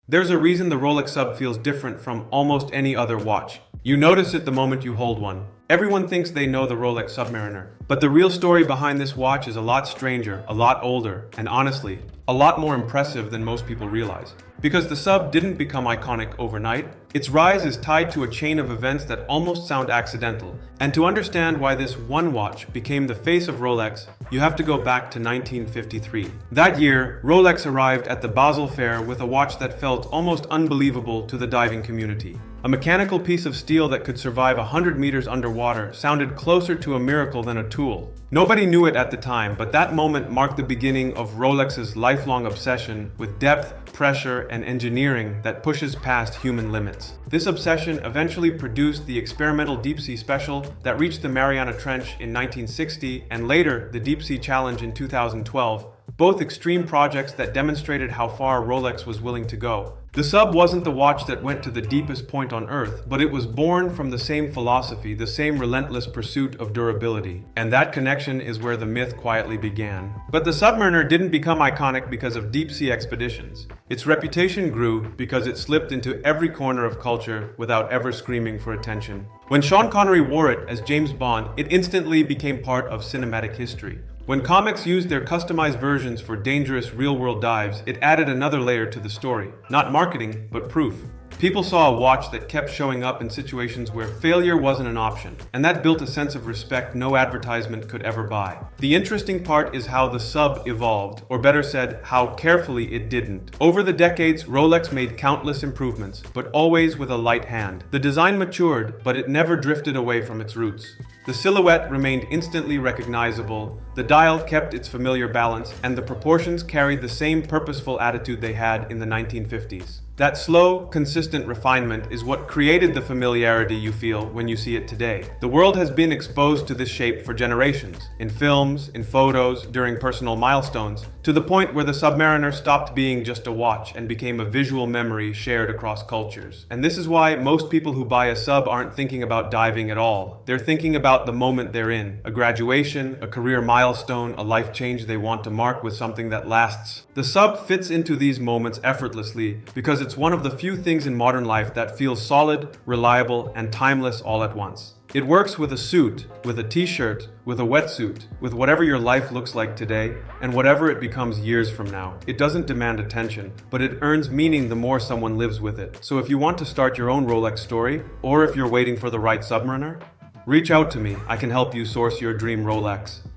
There's a reason the Rolex Sub feels different from almost any other watch. You notice it the moment you hold one. Everyone thinks they know the Rolex Submariner, but the real story behind this watch is a lot stranger, a lot older, and honestly, a lot more impressive than most people realize. Because the Sub didn't become iconic overnight, its rise is tied to a chain of events that almost sound accidental. And to understand why this one watch became the face of Rolex, you have to go back to 1953. That year, Rolex arrived at the Basel Fair with a watch that felt almost unbelievable to the diving community. A mechanical piece of steel that could survive 100 meters underwater sounded closer to a miracle than a tool. Nobody knew it at the time, but that moment marked the beginning of Rolex's lifelong obsession with depth, pressure, and engineering that pushes past human limits. This obsession eventually produced the experimental deep-sea special that reached the Mariana Trench in 1960 and later the Deep-Sea Challenge in 2012, both extreme projects that demonstrated how far Rolex was willing to go. The Sub wasn't the watch that went to the deepest point on Earth, but it was born from the same philosophy, the same relentless pursuit of durability. And that connection is where the myth quietly began. But the Submariner didn't become iconic because of deep-sea expeditions. Its reputation grew because it slipped into every corner of culture without ever screaming for attention. When Sean Connery wore it as James Bond, it instantly became part of cinematic history. When comics used their customized versions for dangerous real-world dives, it added another layer to the story. Not marketing, but proof. People saw a watch that kept showing up in situations where failure wasn't an option, and that built a sense of respect no advertisement could ever buy. The interesting part is how the Sub evolved, or better said, how carefully it didn't. Over the decades, Rolex made countless improvements, but always with a light hand. The design matured, but it never drifted away from its roots. The silhouette remained instantly recognizable, the dial kept its familiar balance, and the proportions carried the same purposeful attitude they had in the 1950s. That slow, consistent refinement is what created the familiarity you feel when you see it today. The world has been exposed to this shape for generations, in films, in photos, during personal milestones, to the point where the Submariner stopped being just a watch and became a visual memory shared across cultures. And this is why most people who buy a Sub aren't thinking about diving at all. They're thinking about the moment they're in, a graduation, a career milestone, a life change they want to mark with something that lasts. The Sub fits into these moments effortlessly because it's one of the few things in modern life that feels solid, reliable, and timeless all at once. It works with a suit, with a t-shirt, with a wetsuit, with whatever your life looks like today, and whatever it becomes years from now. It doesn't demand attention, but it earns meaning the more someone lives with it. So if you want to start your own Rolex story, or if you're waiting for the right Submariner, reach out to me. I can help you source your dream Rolex.